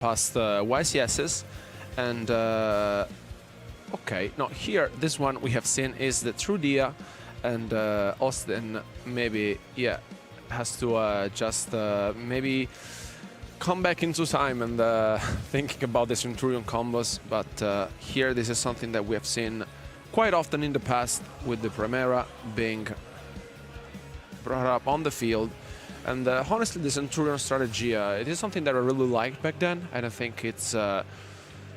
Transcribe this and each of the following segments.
past YCSs. And okay, now here, this one we have seen is the True Dia, and Austin maybe, yeah, has to just maybe come back into time and thinking about the Centur-ion combos. But here, this is something that we have seen quite often in the past with the Primera being brought up on the field. And honestly, the Centur-ion strategy, it is something that I really liked back then, and I think it's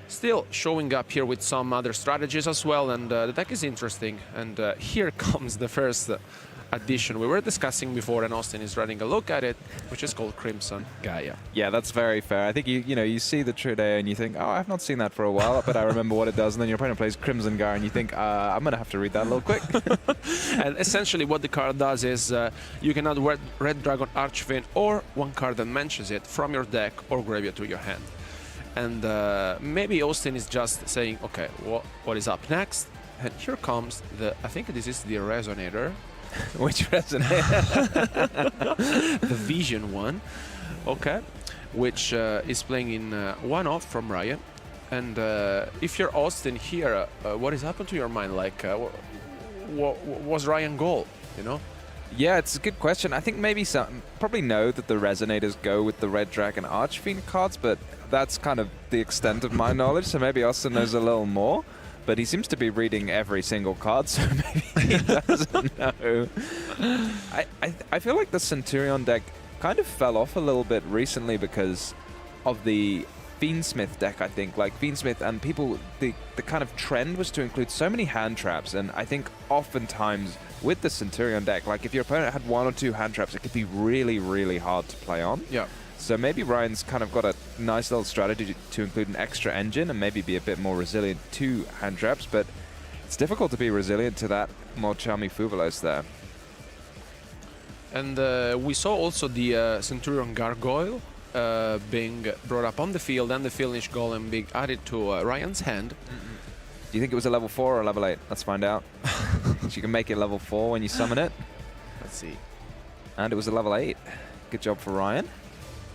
still showing up here with some other strategies as well, and the deck is interesting. And here comes the first addition we were discussing before, and Austin is running a look at it, which is called Crimson Gaia. Yeah, that's very fair. I think you see the True Day and you think, oh, I've not seen that for a while, but I remember what it does. And then your opponent plays Crimson Gaia and you think, I'm going to have to read that a little quick. And essentially what the card does is you can add Red Dragon Archfiend or one card that mentions it from your deck or graveyard to your hand. And maybe Austin is just saying, okay, what is up next? And here comes the, I think this is the Resonator. Which Resonator? The Vision one, okay, which is playing in 1-off from Ryan. And if you're Austin here, what has happened to your mind? Like, what was Ryan's goal, you know? Yeah, it's a good question. I think maybe some probably know that the Resonators go with the Red Dragon Archfiend cards, but that's kind of the extent of my knowledge, so maybe Austin knows a little more. But he seems to be reading every single card, so maybe he doesn't know. I feel like the Centur-ion deck kind of fell off a little bit recently because of the Fiendsmith deck, I think. Like Fiendsmith and people, the kind of trend was to include so many hand traps, and I think oftentimes with the Centur-ion deck, like if your opponent had 1 or 2 hand traps, it could be really, really hard to play on. Yeah. So maybe Ryan's kind of got a nice little strategy to include an extra engine and maybe be a bit more resilient to hand traps, but it's difficult to be resilient to that more Charmy Fuvalos there. And we saw also the Centur-ion Gargoyle being brought up on the field, and the Fiendish Golem being added to Ryan's hand. Do you think it was a level 4 or a level 8? Let's find out. So you can make it level 4 when you summon it. Let's see. And it was a level 8. Good job for Ryan.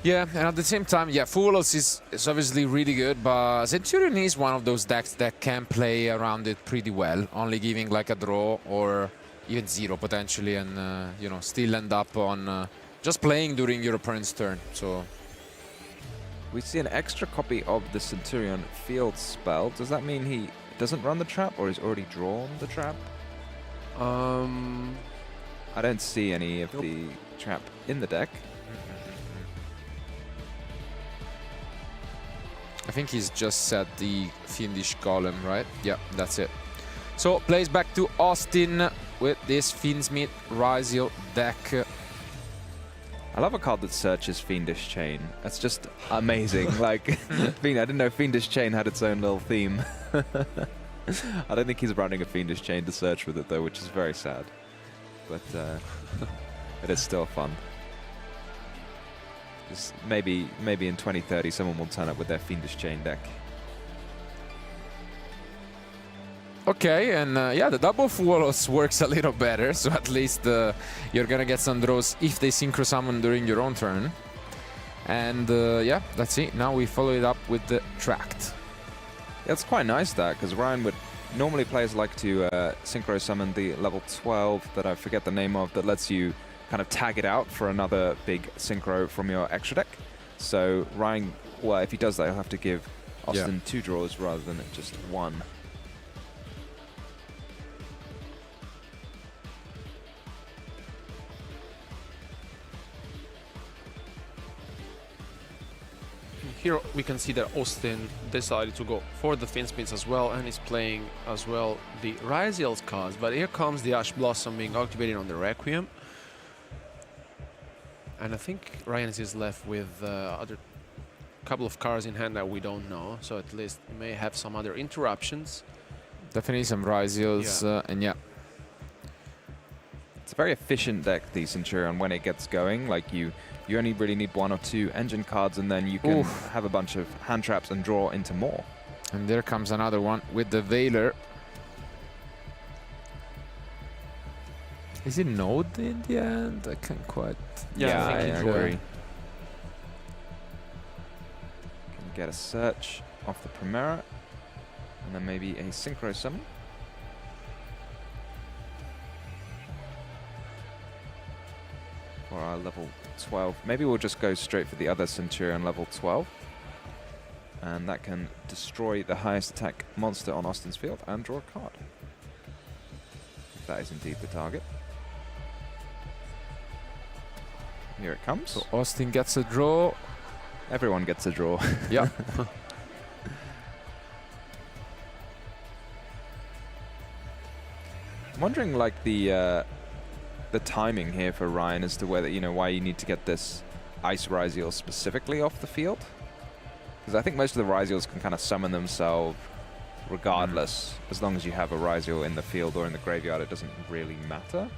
Yeah, and at the same time, yeah, Fuvalos is obviously really good, but Centur-ion is one of those decks that can play around it pretty well, only giving like a draw or even 0 potentially, and you know, still end up on just playing during your opponent's turn. So we see an extra copy of the Centur-ion field spell. Does that mean he doesn't run the trap, or he's already drawn the trap? I don't see any of the trap in the deck. I think he's just set the Fiendish Golem, right? Yeah, that's it. So plays back to Austin with this Fiendsmith Ryzeal deck. I love a card that searches Fiendish Chain. That's just amazing. Like, I didn't know Fiendish Chain had its own little theme. I don't think he's running a Fiendish Chain to search with it though, which is very sad. But it is still fun. Maybe in 2030 someone will turn up with their Fiendish Chain deck. Okay, and yeah, the double Fuvalos works a little better, so at least you're gonna get some draws if they synchro summon during your own turn. And yeah, that's it. Now we follow it up with the Tract. Yeah, it's quite nice that, because Ryan would normally players like to synchro summon the level 12 that I forget the name of, that lets you kind of tag it out for another big synchro from your extra deck. So Ryan, well, if he does that, he'll have to give Austin 2 draws rather than just 1. Here we can see that Austin decided to go for the Fiendsmiths as well, and is playing as well the Ryzeal's cards. But here comes the Ash Blossom being activated on the Requiem. And I think Ryan is left with other couple of cards in hand that we don't know, so at least we may have some other interruptions. Definitely some Ryzeals, and yeah. It's a very efficient deck, the Centur-ion, when it gets going. Like you only really need 1 or 2 engine cards, and then you can have a bunch of hand traps and draw into more. And there comes another one with the Veiler. Is it Node in the end? I can't quite... Yeah, I agree. Can get a search off the Primera, and then maybe a Synchro Summon. For our level 12. Maybe we'll just go straight for the other Centur-ion level 12. And that can destroy the highest attack monster on Austin's field and draw a card. If that is indeed the target. Here it comes. So Austin gets a draw. Everyone gets a draw. Yeah. I'm wondering, like, the timing here for Ryan as to whether, you know, why you need to get this Ice Ryzeal specifically off the field. Because I think most of the Ryzeals can kind of summon themselves regardless. As long as you have a Ryzeal in the field or in the graveyard, it doesn't really matter.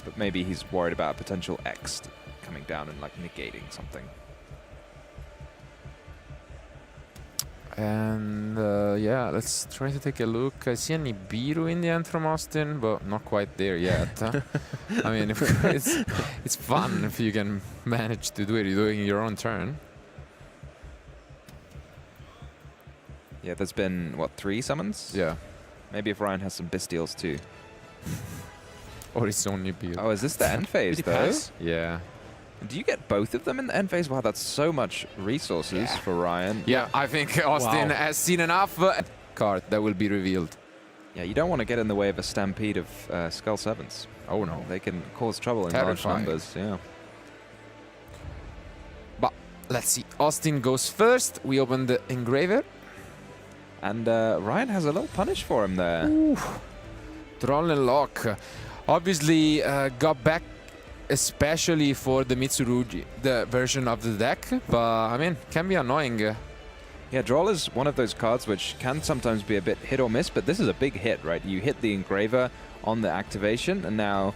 But maybe he's worried about a potential X coming down and, like, negating something. And yeah, let's try to take a look. I see a Nibiru in the end from Austin, but not quite there yet. I mean, it's fun if you can manage to do it. You're doing your own turn. Yeah, there's been, what, 3 summons? Yeah. Maybe if Ryan has some Bystials too. Or his own Nibiru. Oh, is this the end phase, though? Pass? Yeah. Do you get both of them in the end phase? Wow, that's so much resources for Ryan. Yeah, I think Austin has seen enough card that will be revealed. Yeah, you don't want to get in the way of a stampede of Skull 7s. Oh no. They can cause trouble in Terrifying. large numbers, yeah. But let's see. Austin goes first. We open the Engraver. And Ryan has a little punish for him there. Ooh. Troll and Lock. Obviously got back especially for the Mitsurugi, the version of the deck, but I mean, can be annoying. Yeah, Droll is one of those cards which can sometimes be a bit hit or miss, but this is a big hit, right? You hit the Engraver on the activation, and now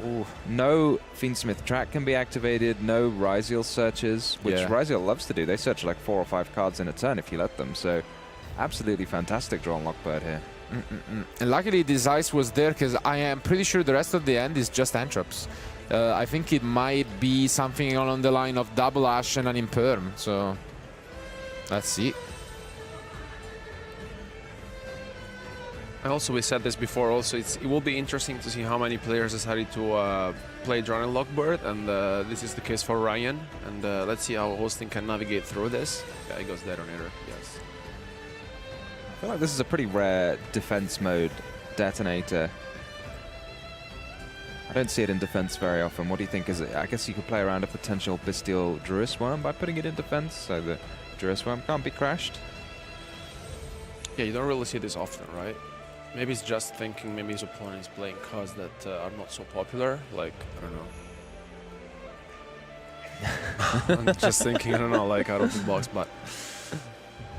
no Fiendsmith track can be activated, no Ryzeal searches, which Ryzeal loves to do. They search like 4 or 5 cards in a turn if you let them, so absolutely fantastic Droll and Lockbird here. And luckily this ice was there, because I am pretty sure the rest of the end is just Antrops. I think it might be something along the line of double Ash and an Imperm, so let's see. And also, we said this before, also it will be interesting to see how many players decided to play Drone and Lockbird, and this is the case for Ryan, and let's see how Austin can navigate through this. Yeah, he goes Detonator, yes. I feel like this is a pretty rare defense mode Detonator. I don't see it in defense very often. What do you think? Is it? I guess you could play around a potential Bystial Druisworm by putting it in defense, so that Druisworm can't be crashed. Yeah, you don't really see this often, right? Maybe it's just thinking maybe his opponent is playing cards that are not so popular, like, I don't know. I'm just thinking, I don't know, like out of the box, but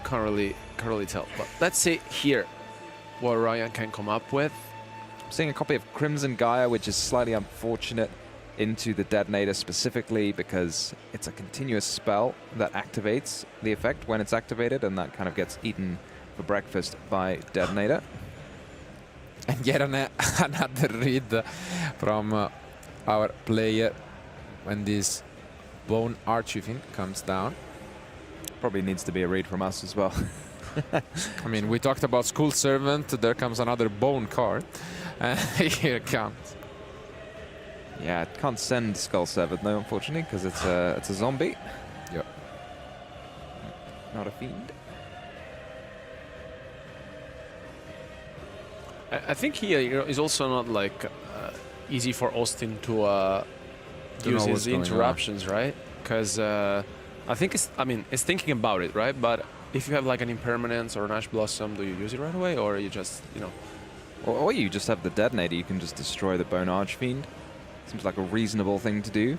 can't really tell. But let's see here what Ryan can come up with. Seeing a copy of Crimson Gaia, which is slightly unfortunate into the Detonator specifically because it's a continuous spell that activates the effect when it's activated, and that kind of gets eaten for breakfast by Detonator. And yet another read from our player when this Bone Archiving comes down. Probably needs to be a read from us as well. I mean, we talked about School Servant, there comes another Bone card. Here it comes. Yeah, it can't send Skull 7 though, unfortunately, because it's a zombie. Yep. Not a fiend. I think here is also not like easy for Austin to use his interruptions, right? Because I think it's thinking about it, right? But if you have like an Impermanence or an Ash Blossom, do you use it right away, or you just, you know? Or you just have the Detonator, you can just destroy the Bone Archfiend. Seems like a reasonable thing to do.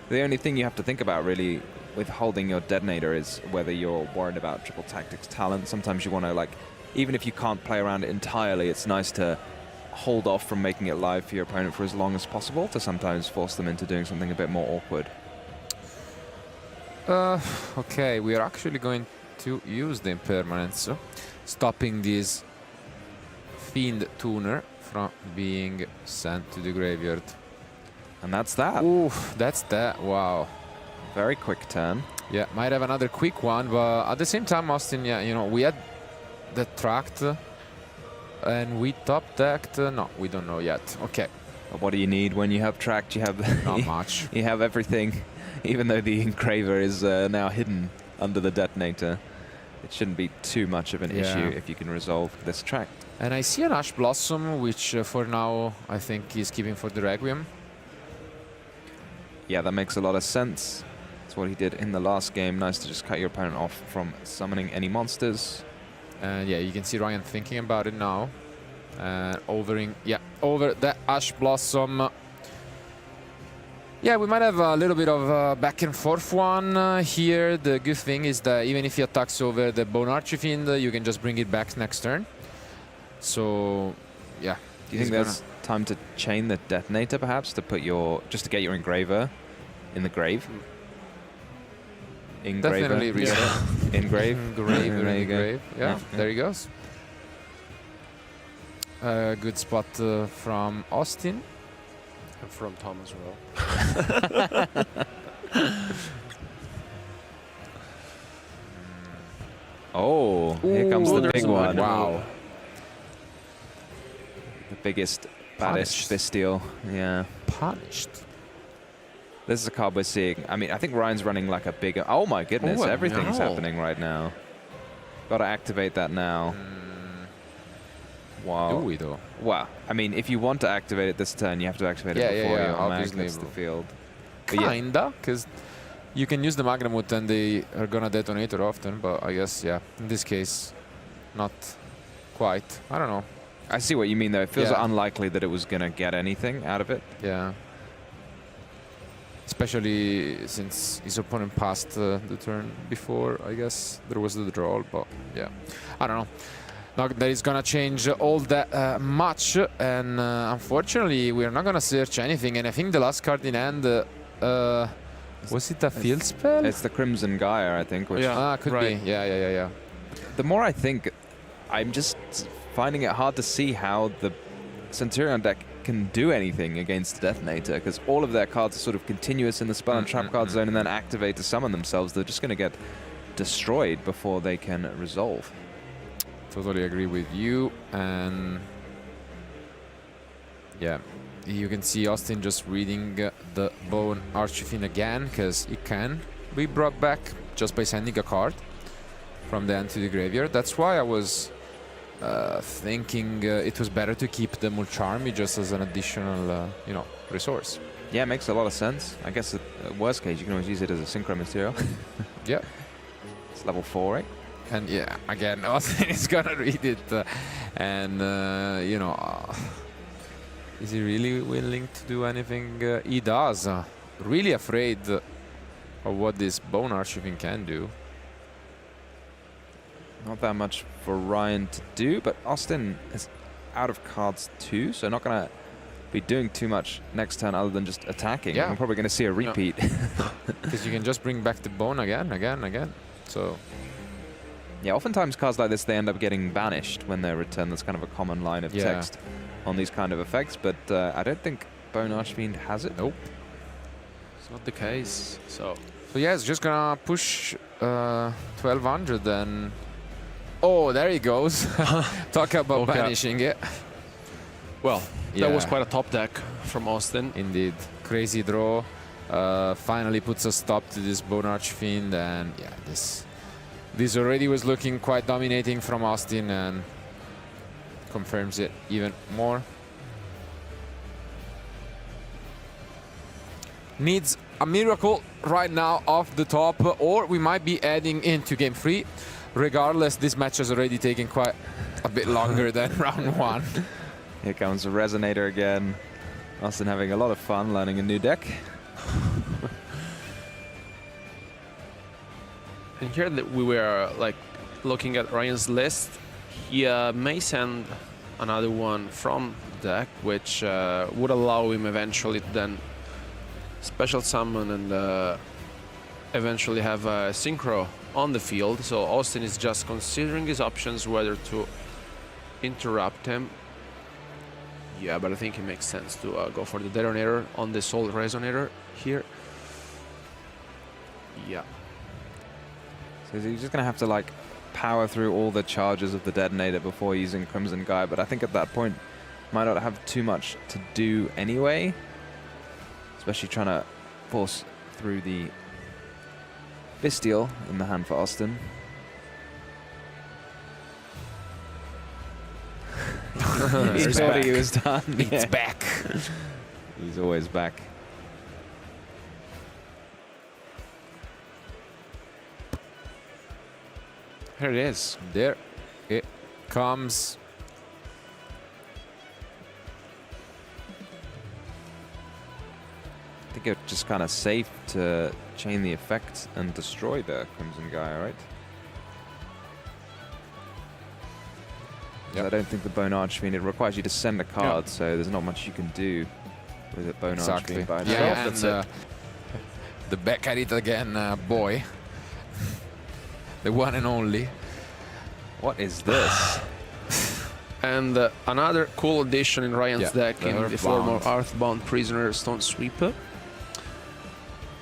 The only thing you have to think about really with holding your Detonator is whether you're worried about Triple Tactics talent. Sometimes you want to, like, even if you can't play around it entirely, it's nice to hold off from making it live for your opponent for as long as possible to sometimes force them into doing something a bit more awkward. Okay, we are actually going to use the Impermanence, stopping this Fiend Tuner from being sent to the graveyard. And that's that. Ooh, that's that. Wow. Very quick turn. Yeah, might have another quick one, but at the same time, Austin, yeah, you know, we had the tracked and we top decked. No, we don't know yet. Okay. What do you need when you have tracked? You have Not much. You have everything, even though the engraver is now hidden under the detonator. It shouldn't be too much of an issue if you can resolve this track. And I see an Ash Blossom, which for now I think is keeping for the Requiem. Yeah, that makes a lot of sense. That's what he did in the last game. Nice to just cut your opponent off from summoning any monsters. And yeah, you can see Ryan thinking about it now. And over that Ash Blossom. Yeah, we might have a little bit of a back and forth one here. The good thing is that even if he attacks over the Bone Archfiend, you can just bring it back next turn. So, yeah. Do you think there's time to chain the detonator, perhaps, to put just to get your engraver in the grave? Engraver. Definitely Engrave. Engrave. Yeah, there he goes. Good spot from Austin. And from Tom as well. Oh, here comes the big one. Wow. The biggest, baddest Bystial. Yeah. Punished. This is a card we're seeing. I mean, I think Ryan's running like a bigger... Oh my goodness, everything's happening right now. Got to activate that now. Wow. Do we though? Wow. I mean, if you want to activate it this turn, you have to activate it before your mag hits the field. Kinda, because you can use the Magnamut and they are gonna detonate often, but I guess, yeah, in this case, not quite. I don't know. I see what you mean, though. It feels unlikely that it was gonna get anything out of it. Yeah. Especially since his opponent passed the turn before, I guess. There was the draw, but yeah. I don't know. Not that it's gonna change all that much, and unfortunately we're not gonna search anything. And I think the last card in hand, was it a field spell? It's the Crimson Gaia, I think. Which Could be. Yeah. The more I think, I'm just finding it hard to see how the Centur-ion deck can do anything against the Detonator, because all of their cards are sort of continuous in the spell and trap card zone, and then activate to summon themselves. They're just going to get destroyed before they can resolve. Totally agree with you. And yeah, you can see Austin just reading the Bone Archfiend again, because it can be brought back just by sending a card from the end to the graveyard. That's why I was thinking it was better to keep the Mulcharmy just as an additional, resource. Yeah, it makes a lot of sense. I guess worst case, you can always use it as a synchro material. Yeah. It's level 4, right? And yeah, again, Austin is gonna read it, is he really willing to do anything? He does. Really afraid of what this Bone Archfiend can do. Not that much for Ryan to do, but Austin is out of cards too, so not going to be doing too much next turn other than just attacking. Yeah. We're probably going to see a repeat. Because you can just bring back the Bone again. So yeah, oftentimes cards like this, they end up getting banished when they're returned. That's kind of a common line of text on these kind of effects, but I don't think Bone Archfiend has it. Nope. It's not the case. So yeah, it's just gonna push 1200 then. Oh, there he goes. Talk about banishing it. Well, that was quite a top deck from Austin. Indeed. Crazy draw. Finally puts a stop to this Bone Archfiend, and yeah, this already was looking quite dominating from Austin, and confirms it even more. Needs a miracle right now off the top, or we might be adding into game 3. Regardless, this match has already taken quite a bit longer than round 1. Here comes the Resonator again. Austin having a lot of fun learning a new deck. And here that we were like looking at Ryan's list, he may send another one from the deck, which would allow him eventually to then special summon and eventually have a synchro on the field. So Austin is just considering his options whether to interrupt him. Yeah, but I think it makes sense to go for the detonator on the Soul Resonator here. Yeah. So he's just going to have to like power through all the charges of the detonator before using Crimson Guy, but I think at that point might not have too much to do anyway, especially trying to force through the Bystial in the hand for Austin. He thought he was done. It's back. He's always back. Here it is. There it comes. I think it's just kind of safe to chain the effect and destroy the Crimson Guy, right? Yep. I don't think the Bone Archfiend, it requires you to send a card, so there's not much you can do with a Bone Archfiend by itself. Yeah, That's and the back at it again, boy. The one and only. What is this? And another cool addition in Ryan's deck in the form of Earthbound Prisoner Stone Sweeper,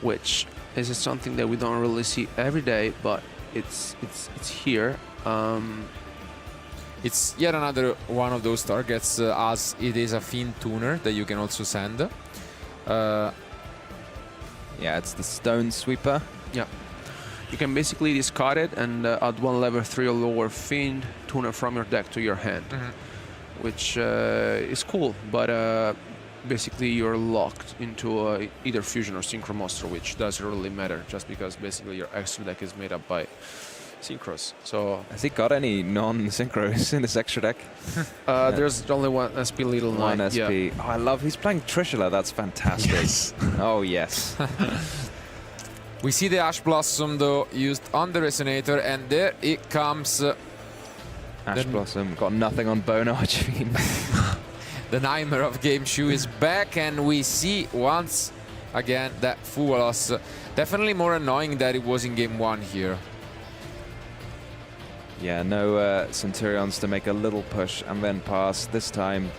which is something that we don't really see every day, but it's here. It's yet another one of those targets, as it is a Fiend Tuner that you can also send. Yeah, it's the Stone Sweeper. Yeah. You can basically discard it and add one level 3 or lower Fiend Tuner from your deck to your hand, which is cool, but basically you're locked into either Fusion or Synchro Monster, which doesn't really matter, just because basically your extra deck is made up by Synchros. So has he got any non-synchros in this extra deck? there's only one SP Little Knight. One SP. Yeah. Oh, I love, he's playing Trishula, that's fantastic. Yes. Oh, yes. We see the Ash Blossom though used on the Resonator, and there it comes. Ash Blossom got nothing on Bone Archfiend. The Nightmare of Game Shoe is back, and we see once again that Fuwalos definitely more annoying than it was in game 1 here. Yeah, no Centurions to make a little push and then pass. This time,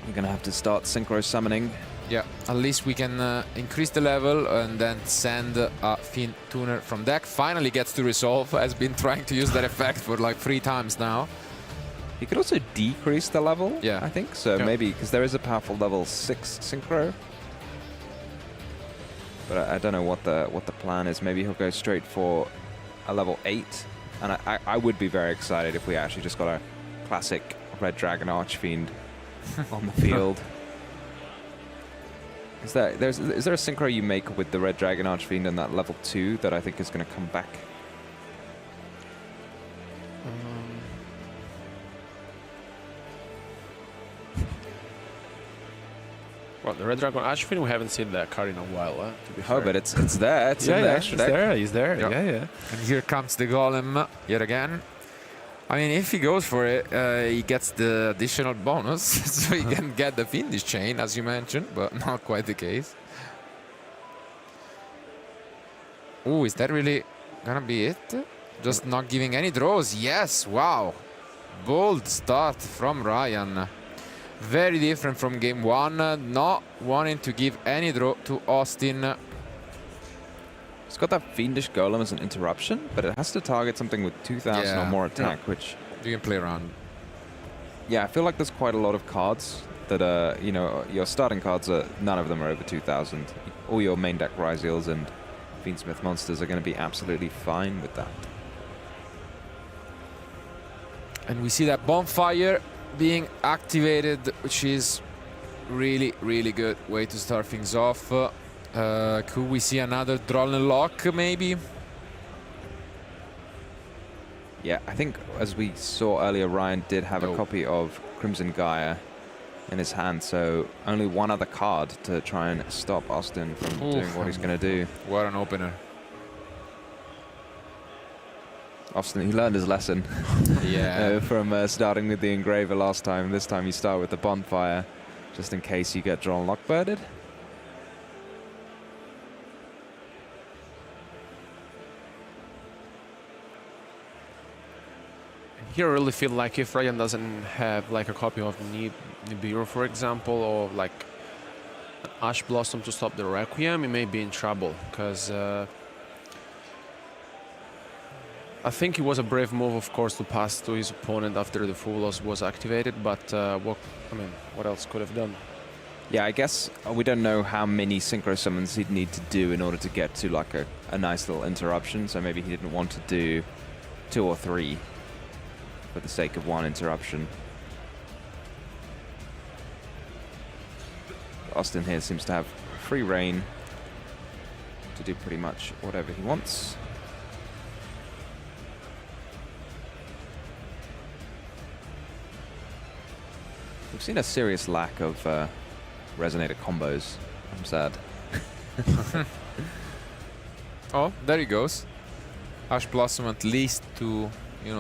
you're going to have to start Synchro Summoning. Yeah, at least we can increase the level and then send a Fiend Tuner from deck. Finally gets to resolve. Has been trying to use that effect for like 3 times now. He could also decrease the level, yeah, I think. So maybe, because there is a powerful level 6 Synchro. But I don't know what the plan is. Maybe he'll go straight for a level 8. And I would be very excited if we actually just got a classic Red Dragon Archfiend on the field. Is there a synchro you make with the Red Dragon Archfiend and that level 2 that I think is going to come back? Well, the Red Dragon Archfiend, we haven't seen that card in a while, to be fair. Oh, but it's there. It's in the extra deck. He's there. Yep. Yeah. And here comes the Golem yet again. I mean, if he goes for it, he gets the additional bonus, so he can get the Fiendish Chain, as you mentioned, but not quite the case. Ooh, is that really gonna be it? Just not giving any draws. Yes, wow. Bold start from Ryan. Very different from game 1, not wanting to give any draw to Austin. It's got that Fiendish Golem as an interruption, but it has to target something with 2,000 or more attack, which... You can play around. Yeah, I feel like there's quite a lot of cards that, you know, your starting cards, none of them are over 2,000. All your main deck Ryzeals and Fiendsmith monsters are going to be absolutely fine with that. And we see that Bonfire being activated, which is really, really good way to start things off. Could we see another Drollen Lock, maybe? Yeah, I think as we saw earlier, Ryan did have a copy of Crimson Gaia in his hand, so only one other card to try and stop Austin from doing what he's going to do. What an opener. Austin, he learned his lesson. Yeah. From starting with the Engraver last time. This time you start with the Bonfire, just in case you get Drollen Lockbirded. Here I really feel like if Ryan doesn't have like a copy of Nibiru, for example, or like an Ash Blossom to stop the Requiem, he may be in trouble, because I think it was a brave move, of course, to pass to his opponent after the full loss was activated, but what else could have done? Yeah, I guess we don't know how many synchro summons he'd need to do in order to get to like a nice little interruption, so maybe he didn't want to do 2 or 3 for the sake of 1 interruption. Austin here seems to have free reign to do pretty much whatever he wants. We've seen a serious lack of Resonator combos. I'm sad. Oh, there he goes. Ash Blossom at least to,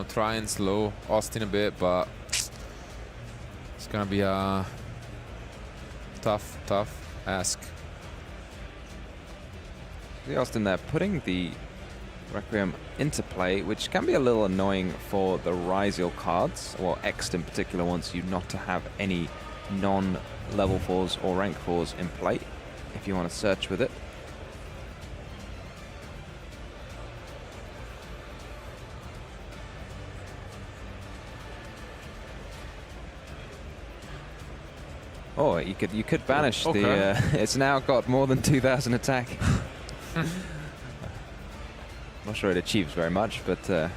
try and slow Austin a bit, but it's gonna be a tough ask. The Austin there putting the Requiem into play, which can be a little annoying for the Ryzeal cards, or X in particular wants you not to have any non-level 4s or rank 4s in play if you want to search with it. Oh, you could banish the. It's now got more than 2,000 attack. Not sure it achieves very much, but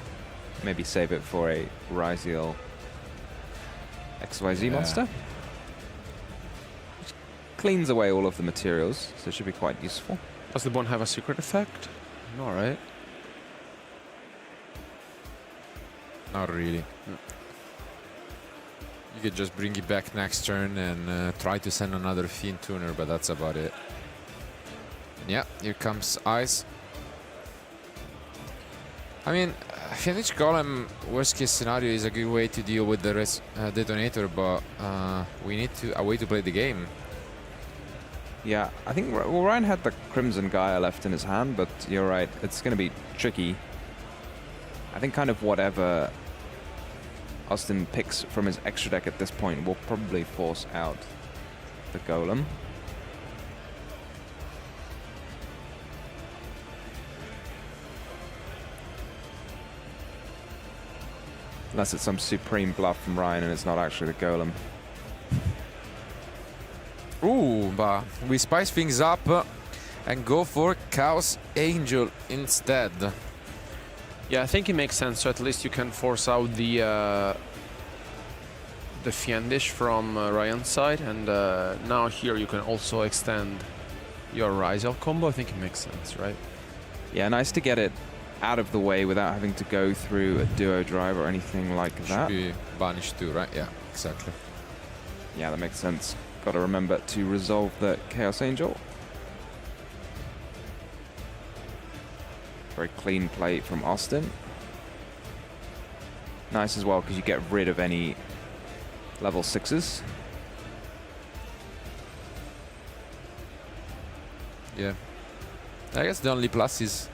maybe save it for a Ryzeal XYZ monster. Which cleans away all of the materials, so it should be quite useful. Does the one have a secret effect? No, right? Not really. You could just bring it back next turn and try to send another Fiend Tuner, but that's about it. Yeah, here comes Ice. I mean, Fiendish Golem, worst case scenario, is a good way to deal with the detonator, but we need a way to play the game. Yeah, I think Ryan had the Crimson Gaia left in his hand, but you're right, it's going to be tricky. I think kind of whatever Austin picks from his extra deck at this point will probably force out the Golem. Unless it's some supreme bluff from Ryan and it's not actually the Golem. Ooh, but we spice things up and go for Chaos Angel instead. Yeah, I think it makes sense. So at least you can force out the Fiendish from Ryan's side, and now here you can also extend your Ryzeal combo. I think it makes sense, right? Yeah, nice to get it out of the way without having to go through a duo drive or anything like that. Should be banished too, right? Yeah, exactly. Yeah, that makes sense. Got to remember to resolve the Chaos Angel. Very clean play from Austin. Nice as well because you get rid of any level 6s. Yeah. I guess the only plus is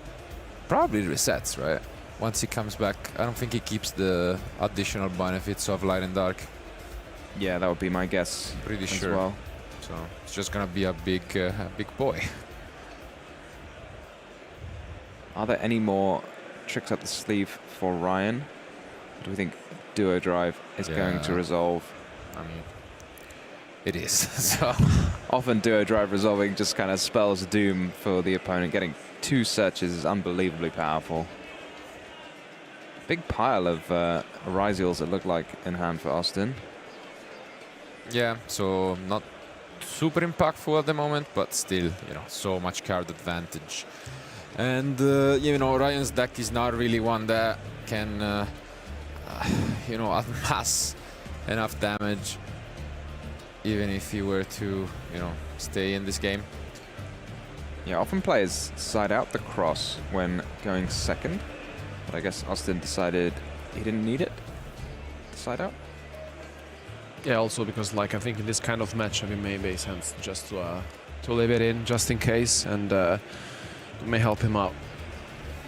probably resets, right? Once he comes back, I don't think he keeps the additional benefits of light and dark. Yeah, that would be my guess. Pretty as sure. Well. So it's just gonna be a big boy. Are there any more tricks up the sleeve for Ryan? Do we think duo drive is going to resolve? I mean, it is. So often duo drive resolving just kind of spells doom for the opponent. Getting 2 searches is unbelievably powerful. Big pile of Ryzeals it looked like in hand for Austin. Yeah, so not super impactful at the moment, but still, so much card advantage. And, Ryan's deck is not really one that can, amass enough damage, even if he were to, stay in this game. Yeah, often players side out the cross when going second, but I guess Austin decided he didn't need it to side out. Yeah, also because I think in this kind of matchup it may make sense just to leave it in just in case, and it may help him out.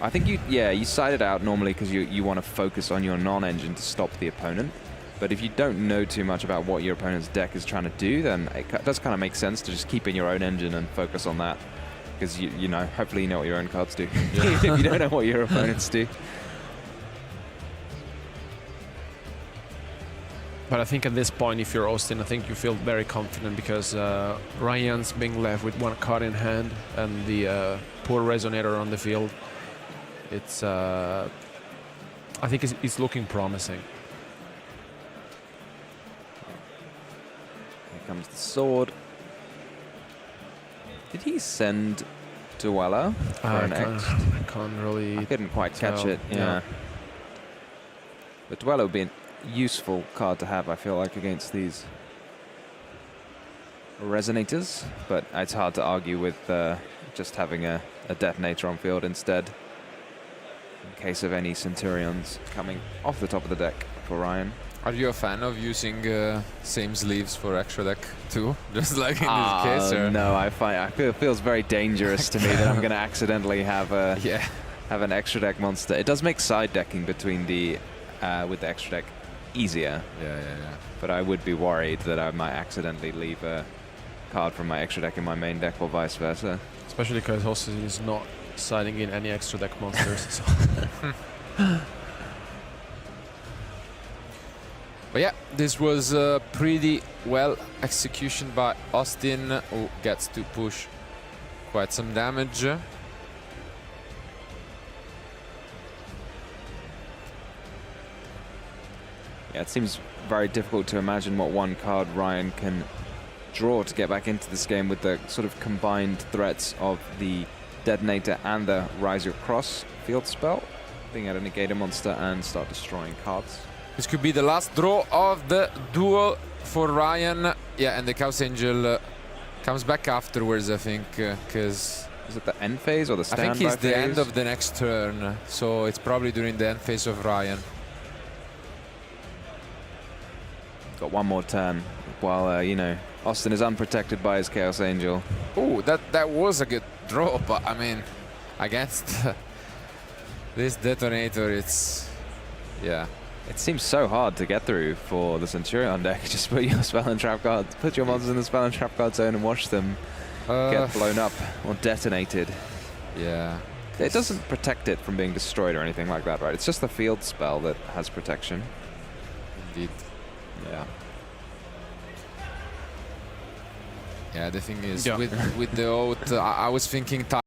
I think you side it out normally because you want to focus on your non-engine to stop the opponent. But if you don't know too much about what your opponent's deck is trying to do, then it does kind of make sense to just keep in your own engine and focus on that. Because hopefully you know what your own cards do, if you don't know what your opponents do. But I think at this point, if you're Austin, I think you feel very confident because Ryan's being left with one card in hand and the poor Resonator on the field. It's, I think it's looking promising. Here comes the sword. Did he send Duella for an X? I can't really. I couldn't quite catch tell. it. Yeah. But Duella would be a useful card to have, I feel like, against these Resonators. But it's hard to argue with just having a Detonator on field instead, in case of any Centur-ions coming off the top of the deck for Ryan. Are you a fan of using same sleeves for extra deck too? Just like in this case? Or? No, I feel it feels very dangerous to me that I'm going to accidentally have a have an extra deck monster. It does make side decking between the with the extra deck easier. Yeah. But I would be worried that I might accidentally leave a card from my extra deck in my main deck or vice versa. Especially because Austin is not siding in any extra deck monsters. So. But yeah, this was pretty well execution by Austin, who gets to push quite some damage. Yeah, it seems very difficult to imagine what one card Ryan can draw to get back into this game with the sort of combined threats of the Detonator and the Ryzeal Cross field spell, being able to negate a monster and start destroying cards. This could be the last draw of the duel for Ryan. Yeah, and the Chaos Angel comes back afterwards, I think, because... Is it the end phase or the standby phase? I think it's the end of the next turn, so it's probably during the end phase of Ryan. Got one more turn while, you know, Austin is unprotected by his Chaos Angel. Oh, that was a good draw, but I mean, against this Detonator, it's... yeah. It seems so hard to get through for the Centur-ion deck. Just put your spell and trap cards, put your monsters in the spell and trap card zone and watch them get blown up or detonated. Yeah. It doesn't protect it from being destroyed or anything like that, right? It's just the field spell that has protection. Indeed. Yeah. Yeah, the thing is, Yeah. with the oath, I was thinking